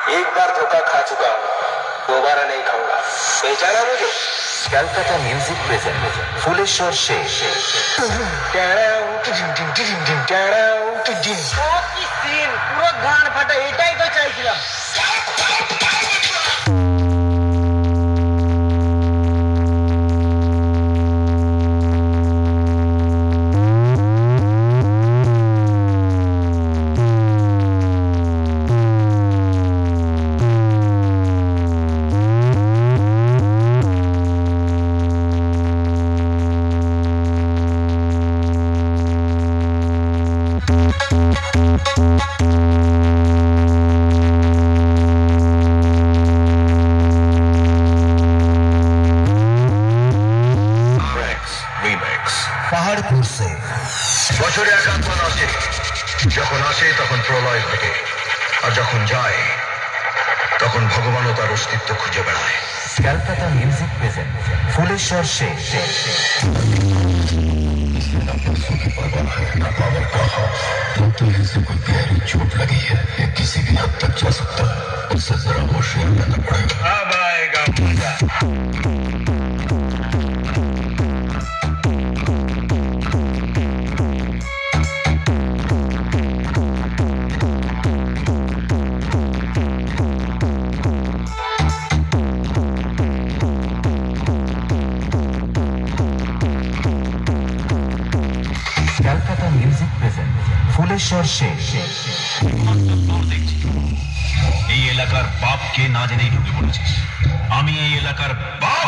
एक बार धोखा खा चुका हूँ, दोबारा नहीं खाऊंगा। पहचाना मुझे? ক্যালকাটা মিউজিক প্রেজেন্ট ফুলেশ্বর শেষ। পুরো গান ফাটা, এটাই তো চাইছিলাম। পাহাড়পুর সে বছরে একাত্তর আসে, যখন আসে তখন প্রলয় ঘটে, আর যখন যায় তখন ভগবানও তার অস্তিত্ব খুঁজে বেড়ায়। ক্যালকাটা মিউজিক প্রেজেন্ট ফুলেশ্বর শেষ। तो इसे कोई गहरी चोट लगी है या किसी भी हद तक जा सकता है, उससे जरा होशियार रहना पड़ेगा। अब आएगा मजा। ক্যালকাটা মিউজিক প্রেজেন্ট ফুলেশ্বর শেষ। এই এলাকার বাপকে না জেনেই ঢুকে পড়েছিস। আমি এই এলাকার বাপ।